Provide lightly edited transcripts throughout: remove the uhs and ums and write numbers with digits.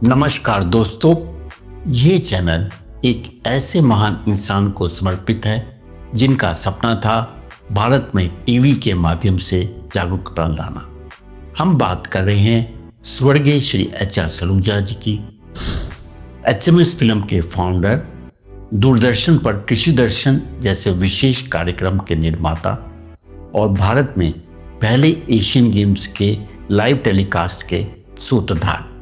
नमस्कार दोस्तों, ये चैनल एक ऐसे महान इंसान को समर्पित है जिनका सपना था भारत में टीवी के माध्यम से जागरूकता लाना। हम बात कर रहे हैं स्वर्गीय श्री HR सलूजा जी की। HMS फिल्म के फाउंडर, दूरदर्शन पर कृषि दर्शन जैसे विशेष कार्यक्रम के निर्माता और भारत में पहले एशियन गेम्स के लाइव टेलीकास्ट के सूत्रधार।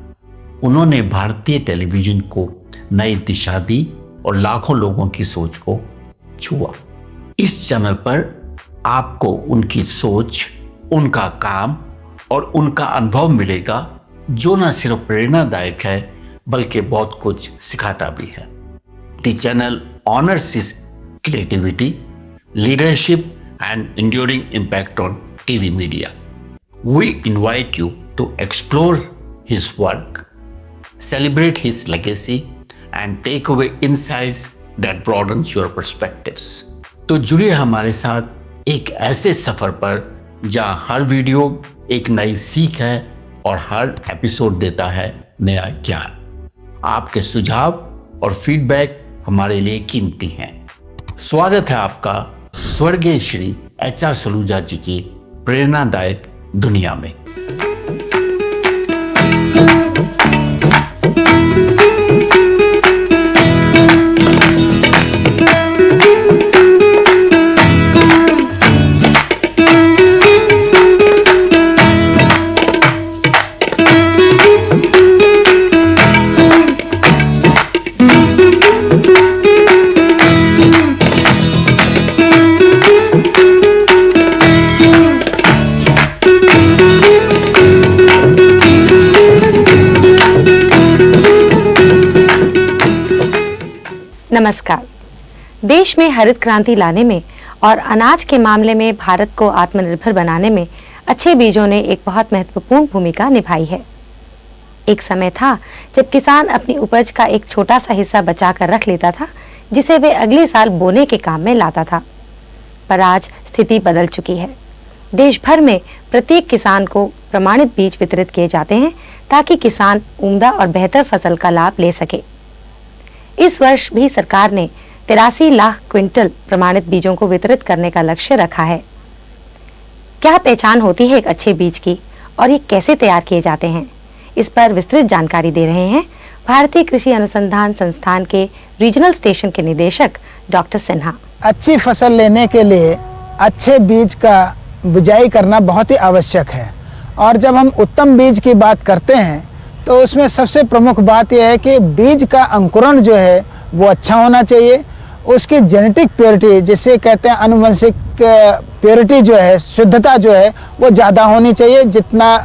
उन्होंने भारतीय टेलीविजन को नई दिशा दी और लाखों लोगों की सोच को छुआ। इस चैनल पर आपको उनकी सोच, उनका काम और उनका अनुभव मिलेगा जो न सिर्फ प्रेरणादायक है बल्कि बहुत कुछ सिखाता भी है। The channel honors his creativity, leadership and enduring impact on TV media. We invite you to explore his work, celebrate his legacy and take away insights that broadens your perspectives. तो जुड़िए हमारे साथ एक ऐसे सफर पर जहां हर वीडियो एक नई सीख है और हर एपिसोड देता है नया ज्ञान। आपके सुझाव और फीडबैक हमारे लिए कीमती हैं। स्वागत है आपका स्वर्गीय श्री HR सलूजा जी की प्रेरणादायक दुनिया में। नमस्कार। देश में हरित क्रांति लाने में और अनाज के मामले में भारत को आत्मनिर्भर बनाने में अच्छे बीजों ने एक बहुत महत्वपूर्ण भूमिका निभाई है। एक समय था जब किसान अपनी उपज का एक छोटा सा हिस्सा बचा कर रख लेता था, जिसे वे अगले साल बोने के काम में लाता था। पर आज स्थिति बदल चुकी है। देश भर में प्रत्येक किसान को प्रमाणित बीज वितरित किए जाते हैं ताकि किसान उम्दा और बेहतर फसल का लाभ ले सके। इस वर्ष भी सरकार ने 83 लाख क्विंटल प्रमाणित बीजों को वितरित करने का लक्ष्य रखा है। क्या पहचान होती है एक अच्छे बीज की और ये कैसे तैयार किए जाते हैं, इस पर विस्तृत जानकारी दे रहे हैं भारतीय कृषि अनुसंधान संस्थान के रीजनल स्टेशन के निदेशक डॉक्टर सिन्हा। अच्छी फसल लेने के लिए अच्छे बीज का बुआई करना बहुत ही आवश्यक है और जब हम उत्तम बीज की बात करते हैं तो उसमें सबसे प्रमुख बात यह है कि बीज का अंकुरण जो है वो अच्छा होना चाहिए। उसकी जेनेटिक प्योरिटी, जिसे कहते हैं आनुवंशिक प्योरिटी जो है, शुद्धता जो है वो ज़्यादा होनी चाहिए। जितना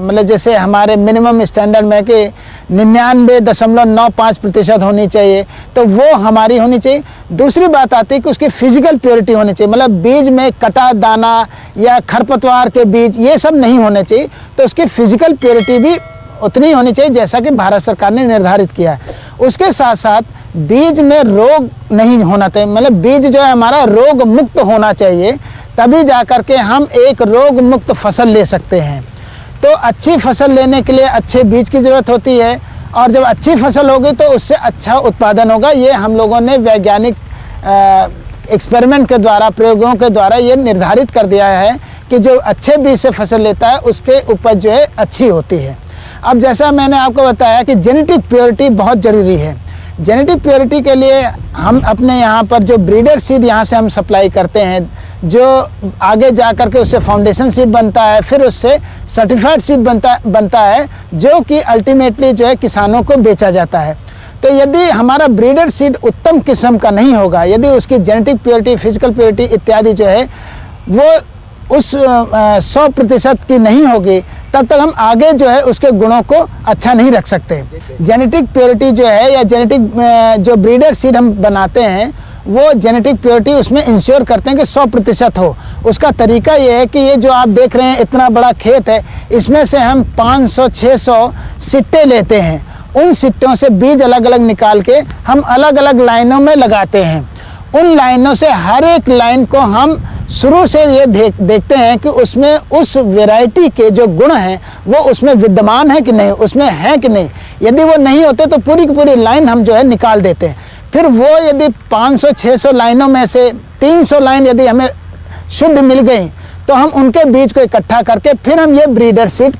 मतलब जैसे हमारे मिनिमम स्टैंडर्ड में कि 99.95% होनी चाहिए, तो वो हमारी होनी चाहिए। दूसरी बात आती है कि उसकी फिजिकल प्योरिटी होनी चाहिए, मतलब बीज में कटा दाना या खरपतवार के बीज ये सब नहीं होने चाहिए। तो उसकी फिजिकल प्योरिटी भी उतनी होनी चाहिए जैसा कि भारत सरकार ने निर्धारित किया है। उसके साथ साथ बीज में रोग नहीं होना चाहिए, मतलब बीज जो है हमारा रोग मुक्त होना चाहिए, तभी जाकर के हम एक रोग मुक्त फसल ले सकते हैं। तो अच्छी फसल लेने के लिए अच्छे बीज की ज़रूरत होती है और जब अच्छी फसल होगी तो उससे अच्छा उत्पादन होगा। ये हम लोगों ने वैज्ञानिक एक्सपेरिमेंट के द्वारा, प्रयोगों के द्वारा ये निर्धारित कर दिया है कि जो अच्छे बीज से फसल लेता है उसके उपज जो है अच्छी होती है। अब जैसा मैंने आपको बताया कि जेनेटिक प्योरिटी बहुत ज़रूरी है। जेनेटिक प्योरिटी के लिए हम अपने यहाँ पर जो ब्रीडर सीड यहाँ से हम सप्लाई करते हैं, जो आगे जा कर के उससे फाउंडेशन सीड बनता है, फिर उससे सर्टिफाइड सीड बनता है जो कि अल्टीमेटली जो है किसानों को बेचा जाता है। तो यदि हमारा ब्रीडर सीड उत्तम किस्म का नहीं होगा, यदि उसकी जेनेटिक प्योरिटी, फिजिकल प्योरिटी इत्यादि जो है वो उस 100% की नहीं होगी, तब तक हम आगे जो है उसके गुणों को अच्छा नहीं रख सकते। जेनेटिक प्योरिटी जो है या जेनेटिक जो ब्रीडर सीड हम बनाते हैं वो जेनेटिक प्योरिटी उसमें इंश्योर करते हैं कि 100% हो। उसका तरीका ये है कि ये जो आप देख रहे हैं इतना बड़ा खेत है, इसमें से हम 500-600 सिट्टे लेते हैं। उन सिट्टों से बीज अलग अलग निकाल के हम अलग अलग लाइनों में लगाते हैं। उन लाइनों से हर एक लाइन को हम शुरू से ये देखते हैं कि उसमें उस वैरायटी के जो गुण हैं वो उसमें विद्यमान है कि नहीं, उसमें है कि नहीं। यदि वो नहीं होते तो पूरी की पूरी लाइन हम जो है निकाल देते हैं। फिर वो यदि 500-600 लाइनों में से 300 लाइन यदि हमें शुद्ध मिल गई तो हम उनके बीज को इकट्ठा करके फिर हम ये ब्रीडर सीड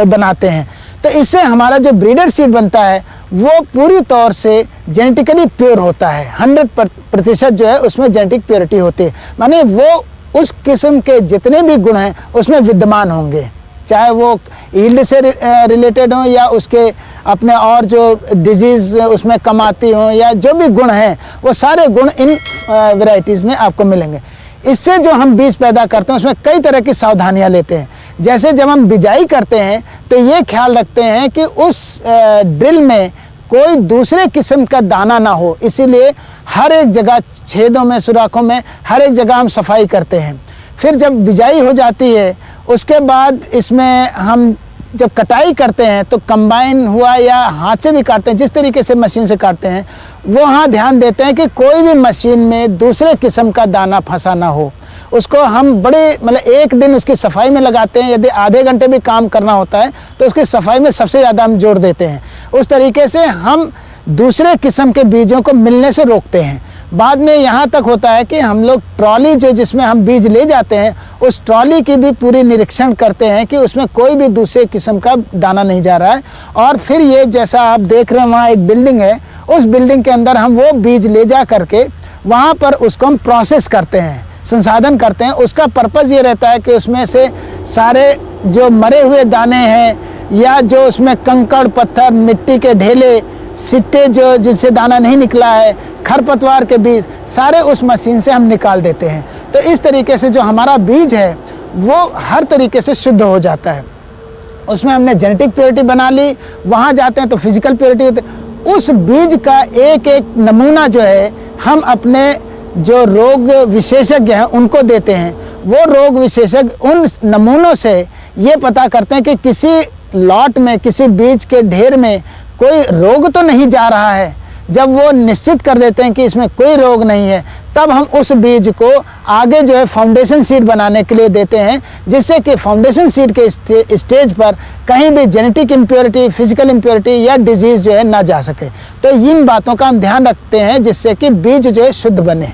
बनाते हैं। तो इससे हमारा जो ब्रीडर सीड बनता है वो पूरी तौर से जेनेटिकली प्योर होता है। 100% जो है उसमें जेनेटिक प्योरिटी होती है, माने वो उस किस्म के जितने भी गुण हैं उसमें विद्यमान होंगे, चाहे वो यील्ड से रिलेटेड हो या उसके अपने और जो डिजीज़ उसमें कम आती हो या जो भी गुण हैं वो सारे गुण इन वैरायटीज़ में आपको मिलेंगे। इससे जो हम बीज पैदा करते हैं उसमें कई तरह की सावधानियां लेते हैं। जैसे जब हम बिजाई करते हैं तो ये ख्याल रखते हैं कि उस ड्रिल में कोई दूसरे किस्म का दाना ना हो, इसीलिए हर एक जगह छेदों में, सुराखों में हर एक जगह हम सफाई करते हैं। फिर जब बिजाई हो जाती है उसके बाद इसमें हम जब कटाई करते हैं तो कंबाइन हुआ या हाथ से भी काटते हैं, जिस तरीके से मशीन से काटते हैं वो हाँ ध्यान देते हैं कि कोई भी मशीन में दूसरे किस्म का दाना फंसा ना हो। उसको हम बड़े मतलब एक दिन उसकी सफाई में लगाते हैं। यदि आधे घंटे भी काम करना होता है तो उसकी सफाई में सबसे ज़्यादा हम जोर देते हैं। उस तरीके से हम दूसरे किस्म के बीजों को मिलने से रोकते हैं। बाद में यहाँ तक होता है कि हम लोग ट्रॉली जो जिसमें हम बीज ले जाते हैं उस ट्रॉली की भी पूरी निरीक्षण करते हैं कि उसमें कोई भी दूसरे किस्म का दाना नहीं जा रहा है। और फिर ये जैसा आप देख रहे हैं वहाँ एक बिल्डिंग है, उस बिल्डिंग के अंदर हम वो बीज ले जा करके वहाँ पर उसको हम प्रोसेस करते हैं, संसाधन करते हैं। उसका पर्पज़ ये रहता है कि उसमें से सारे जो मरे हुए दाने हैं या जो उसमें कंकड़ पत्थर, मिट्टी के ढेले, सिट्टे जो जिससे दाना नहीं निकला है, खरपतवार के बीज सारे उस मशीन से हम निकाल देते हैं। तो इस तरीके से जो हमारा बीज है वो हर तरीके से शुद्ध हो जाता है। उसमें हमने जेनेटिक प्योरिटी बना ली, वहाँ जाते हैं तो फिजिकल प्योरिटी होती है। उस बीज का एक एक नमूना जो है हम अपने जो रोग विशेषज्ञ हैं उनको देते हैं। वो रोग विशेषज्ञ उन नमूनों से ये पता करते हैं कि किसी लॉट में, किसी बीज के ढेर में कोई रोग तो नहीं जा रहा है। जब वो निश्चित कर देते हैं कि इसमें कोई रोग नहीं है तब हम उस बीज को आगे जो है फाउंडेशन सीड बनाने के लिए देते हैं, जिससे कि फाउंडेशन सीड के स्टेज पर कहीं भी जेनेटिक इम्प्योरिटी, फिजिकल इम्प्योरिटी या डिजीज़ जो है ना जा सके। तो इन बातों का हम ध्यान रखते हैं जिससे कि बीज जो है शुद्ध बने।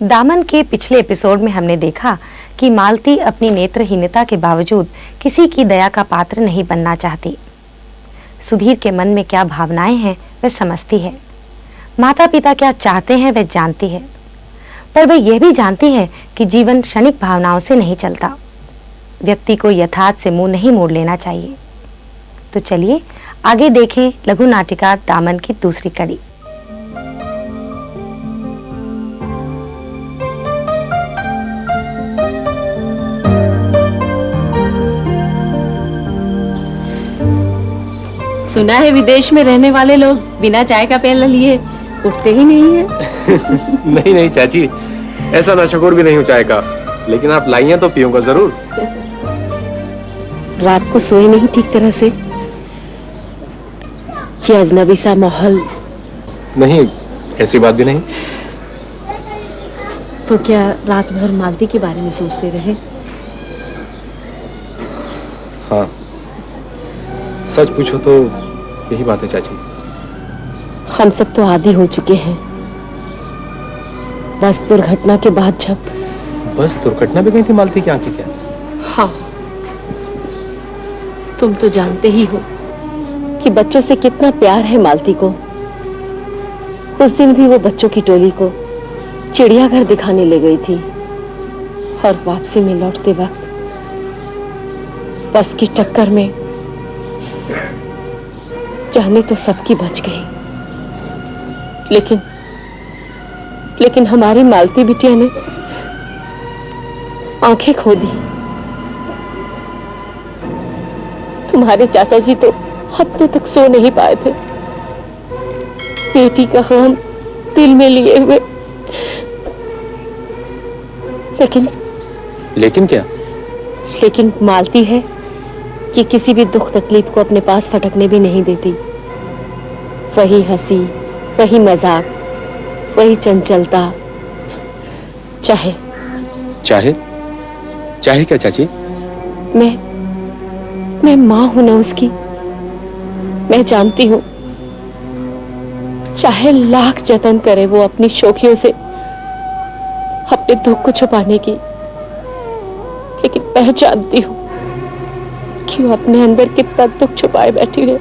दामन के पिछले एपिसोड में हमने देखा कि मालती अपनी नेत्रहीनता के बावजूद किसी की दया का पात्र नहीं बनना चाहती। सुधीर के मन में क्या भावनाएं हैं वह समझती है, माता पिता क्या चाहते हैं वह जानती है, पर वह यह भी जानती है कि जीवन क्षणिक भावनाओं से नहीं चलता। व्यक्ति को यथार्थ से मुंह नहीं मोड़ लेना चाहिए। तो चलिए आगे देखें लघु नाटिका दामन की दूसरी कड़ी। सुना है विदेश में रहने वाले लोग बिना चाय का प्याला लिए उठते ही नहीं है। नहीं नहीं चाची, ऐसा नशेखोर भी नहीं हूँ चाय का, लेकिन आप लाइए तो पीऊंगा जरूर। रात को सोई नहीं ठीक तरह से? ये अजनबी सा माहौल? नहीं, ऐसी बात भी नहीं। तो क्या रात भर मालती के बारे में सोचते रहे? हाँ, सच पूछो तो यही बात है चाची। हम सब तो आदी हो चुके हैं। बस दुर्घटना के बाद जब बस दुर्घटना भी गई थी मालती की आंखें क्या? हाँ, तुम तो जानते ही हो कि बच्चों से कितना प्यार है मालती को। उस दिन भी वो बच्चों की टोली को चिड़ियाघर दिखाने ले गई थी और वापसी में लौटते वक्त बस की टक्कर में जाने तो सबकी बच गई, लेकिन हमारी मालती बिटिया ने आंखें खो दी। तुम्हारे चाचा जी तो हफ्तों तक सो नहीं पाए थे, बेटी का गम दिल में लिए हुए। लेकिन क्या? लेकिन मालती है ये किसी भी दुख तकलीफ को अपने पास फटकने भी नहीं देती। वही हंसी, वही मजाक, वही चंचलता। चाहे चाहे चाहे क्या चाची? मैं मां हूं ना उसकी। मैं जानती हूं, चाहे लाख जतन करे वो अपनी शोखियों से अपने दुख को छुपाने की, लेकिन मैं जानती हूं कि वो अपने अंदर कितना दुख छुपाए बैठी है।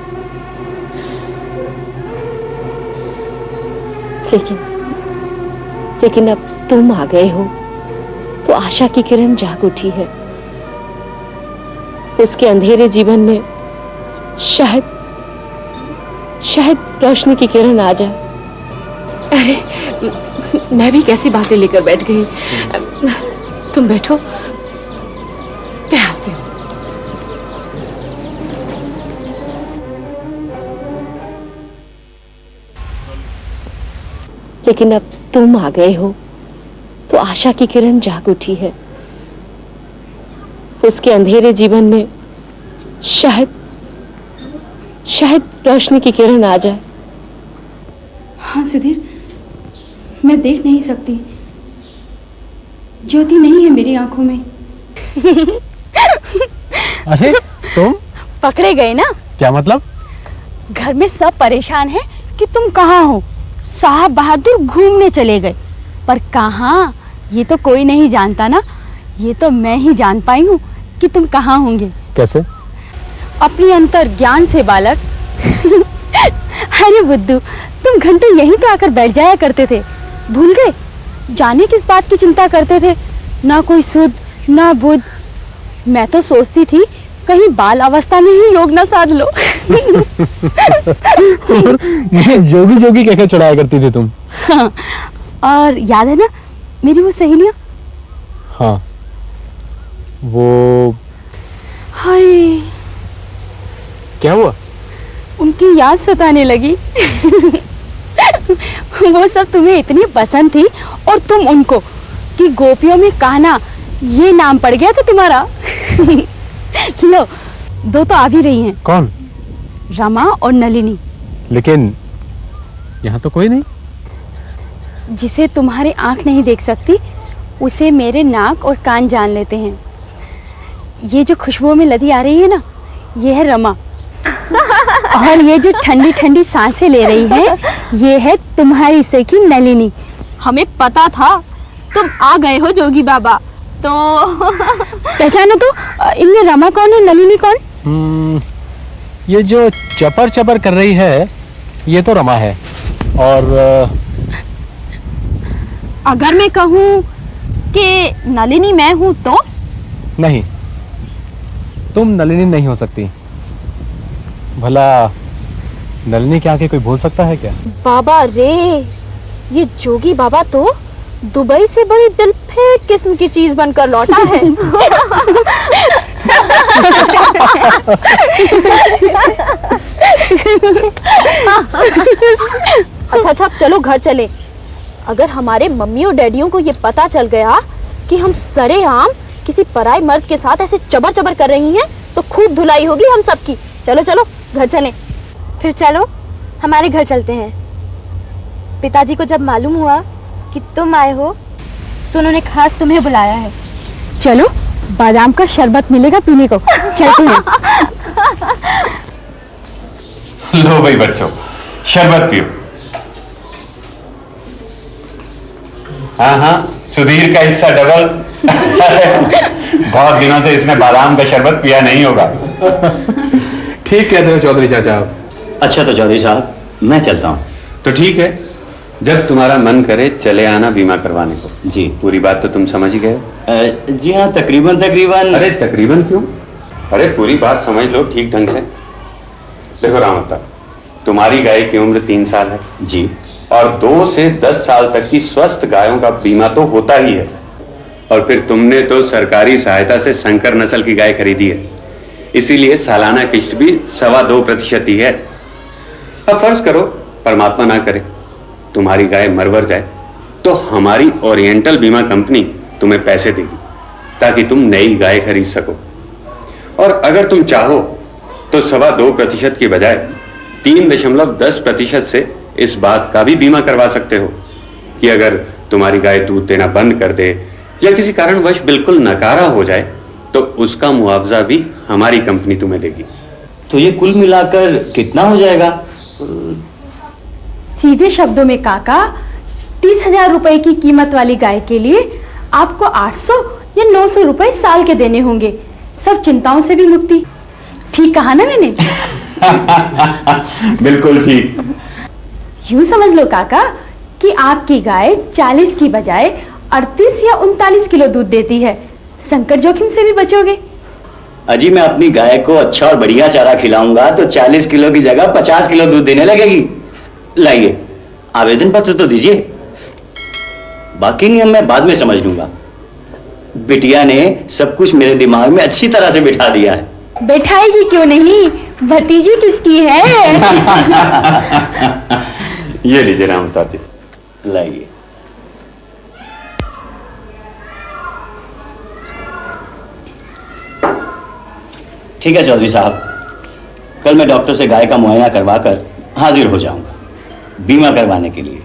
लेकिन अब तुम आ गए हो तो आशा की किरण जाग उठी है। उसके अंधेरे जीवन में शायद रोशनी की किरण आ जाए। अरे मैं भी कैसी बातें लेकर बैठ गई। तुम बैठो, मैं आती हूँ। लेकिन अब तुम आ गए हो तो आशा की किरण जाग उठी है। उसके अंधेरे जीवन में शायद रोशनी की किरण आ जाए। हाँ सुधीर, मैं देख नहीं सकती, ज्योति नहीं है मेरी आंखों में। अरे तुम पकड़े गए ना? क्या मतलब? घर में सब परेशान हैं कि तुम कहाँ हो। साहब बहादुर घूमने चले गए, पर कहाँ ये तो कोई नहीं जानता ना। ये तो मैं ही जान पाई हूँ कि तुम कहाँ होंगे। कैसे? अपनी अंतर ज्ञान से बालक। अरे बुद्धू, तुम घंटे यहीं तो आकर बैठ जाया करते थे, भूल गए? जाने किस बात की चिंता करते थे, ना कोई सुध ना बुध। मैं तो सोचती थी कहीं बाल अवस्था में ही योग ना साध लो। मुझे जोगी जोगी कहकर चढ़ाया करती थी तुम। हाँ, और याद है ना मेरी वो सहेलियां? हाँ, वो हाय, क्या हुआ? उनकी याद सताने लगी। वो सब तुम्हें इतनी पसंद थी और तुम उनको, कि गोपियों में कान्हा ये नाम पड़ गया था तुम्हारा। लो, दो तो आ भी रही हैं। कौन? रमा और नलिनी। लेकिन यहाँ तो कोई नहीं। जिसे तुम्हारी आंख नहीं देख सकती उसे मेरे नाक और कान जान लेते हैं। ये जो खुशबुओं में लदी आ रही है ना, ये है रमा। और ये जो ठंडी ठंडी सांसें ले रही है, ये है तुम्हारी सखी नलिनी। हमें पता था तुम आ गए हो जोगी बाबा, तो पहचानो तो, इनमें रमा कौन है, नलिनी कौन? ये जो चपर चपर कर रही है, ये तो रमा है। और अगर मैं कहूँ कि नलिनी मैं हूँ तो? नहीं, तुम नलिनी नहीं हो सकती। भला नलिनी के आगे कोई भूल सकता है क्या? बाबा रे, ये जोगी बाबा तो दुबई से बड़ी दिलफेक किस्म की चीज बनकर लौटा है। अच्छा, अब चलो घर चले। अगर हमारे मम्मी और डैडियों को ये पता चल गया कि हम सरेआम किसी पराये मर्द के साथ ऐसे चबर चबर कर रही हैं, तो खूब धुलाई होगी हम सबकी। चलो चलो घर चलें। फिर चलो हमारे घर चलते हैं। पिताजी को जब मालूम हुआ कि तुम आए हो तो उन्होंने खास तुम्हें बुलाया है। चलो, बादाम का शरबत मिलेगा पीने को, चलते हैं। लो भाई बच्चों, शरबत पियो। हाँ, सुधीर का हिस्सा डबल। बहुत दिनों से इसने बादाम का शरबत पिया नहीं होगा। ठीक कहते हो चौधरी चाचा आप। अच्छा तो चौधरी साहब, मैं चलता हूँ। तो ठीक है, जब तुम्हारा मन करे चले आना बीमा करवाने को। जी। पूरी बात तो तुम समझ ही गए। जी हाँ, तकरीबन। अरे तकरीबन क्यों? अरे पूरी बात समझ लो ठीक ढंग से। देखो रामत्ता, तुम्हारी गाय की उम्र 3 साल है जी, और 2 से 10 साल तक की स्वस्थ गायों का बीमा तो होता ही है। और फिर तुमने तो सरकारी सहायता से संकर नस्ल की गाय खरीदी है, इसीलिए सालाना किश्त भी 2.25% ही है। अब फर्ज करो परमात्मा ना करे तुम्हारी गाय मरवर जाए, तो हमारी ओरिएंटल बीमा कंपनी तुम्हें पैसे देगी ताकि तुम नई गाय खरीद सको। और अगर तुम चाहो तो 2.25% की बजाय 3.10% से इस बात का भी बीमा करवा सकते हो कि अगर तुम्हारी गाय दूध देना बंद कर दे या किसी कारणवश बिल्कुल नकारा हो जाए तो उसका मुआवजा भी हमारी कंपनी तुम्हें देगी। तो ये कुल मिलाकर कितना हो जाएगा? सीधे शब्दों में काका, 30,000 रुपए की कीमत वाली गाय के लिए आपको 800 या 900 रुपए साल के देने होंगे। सब चिंताओं से भी मुक्ति। ठीक कहा ना मैंने? बिल्कुल ठीक। यूं समझ लो काका कि आपकी गाय 40 की बजाय 38 या 39 किलो दूध देती है। संकट जोखिम से भी बचोगे। अजी मैं अपनी गाय को अच्छा और बढ़िया चारा खिलाऊंगा तो 40 किलो की जगह 50 किलो दूध देने लगेगी। लाइए आवेदन पत्र तो दीजिए, बाकी नियम मैं बाद में समझ लूंगा। बिटिया ने सब कुछ मेरे दिमाग में अच्छी तरह से बिठा दिया है। बैठाएगी क्यों नहीं, भतीजी किसकी है? ये लीजिए राम अवतार जी। लाइए। ठीक है चौधरी साहब, कल मैं डॉक्टर से गाय का मुआयना करवाकर हाजिर हो जाऊंगा बीमा करवाने के लिए।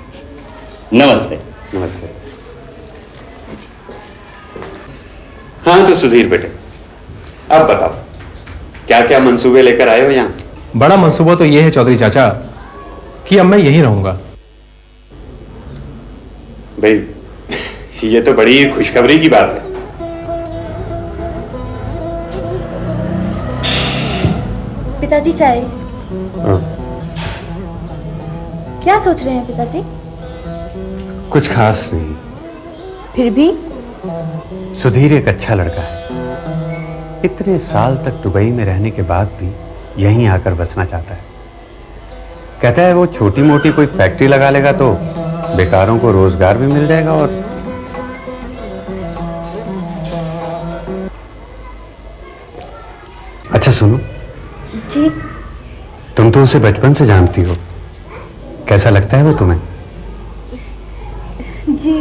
नमस्ते। नमस्ते। हाँ तो सुधीर बेटे, अब बताओ क्या क्या मंसूबे लेकर आए हो यहाँ? बड़ा मंसूबा तो यह है चौधरी चाचा कि अब मैं यहीं रहूंगा। भाई ये तो बड़ी खुशखबरी की बात है। पिताजी चाय। हाँ। क्या सोच रहे हैं पिताजी? कुछ खास नहीं। फिर भी सुधीर एक अच्छा लड़का है। इतने साल तक दुबई में रहने के बाद भी यहीं आकर बसना चाहता है। कहता है वो छोटी मोटी कोई फैक्ट्री लगा लेगा तो बेकारों को रोजगार भी मिल जाएगा। और अच्छा सुनो जी, तुम तो उसे बचपन से जानती हो, कैसा लगता है वो तुम्हें? जी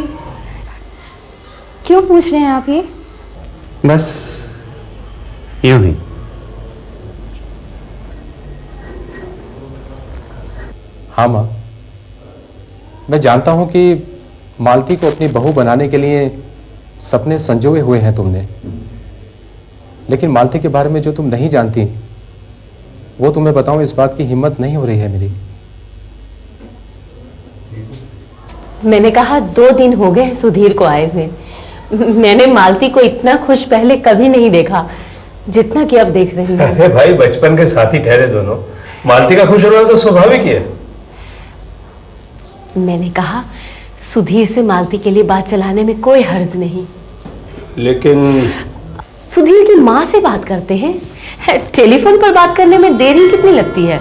क्यों पूछ रहे हैं आप ये? बस यूं ही। हाँ माँ, मैं जानता हूं कि मालती को अपनी बहू बनाने के लिए सपने संजोए हुए हैं तुमने, लेकिन मालती के बारे में जो तुम नहीं जानती वो तुम्हें बताऊं इस बात की हिम्मत नहीं हो रही है मेरी। मैंने कहा 2 दिन हो गए सुधीर को आए हुए। मैंने मालती को इतना खुश पहले कभी नहीं देखा जितना कि अब देख रही हूँ। अरे भाई, बचपन के साथी ठहरे दोनों, मालती का खुश होना तो स्वाभाविक ही है। मैंने कहा सुधीर से मालती के लिए बात चलाने में कोई हर्ज नहीं। लेकिन सुधीर की माँ से बात करते हैं, टेलीफोन पर बात करने में देरी कितनी लगती है?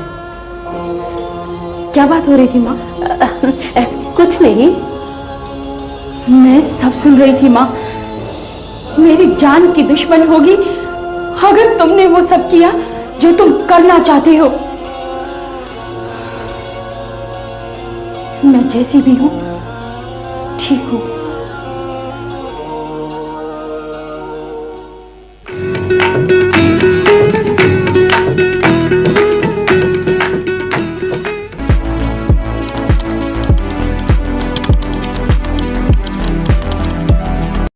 क्या बात हो रही थी माँ? कुछ नहीं। मैं सब सुन रही थी माँ। मेरी जान की दुश्मन होगी अगर तुमने वो सब किया जो तुम करना चाहते हो। मैं जैसी भी हूं ठीक हूं।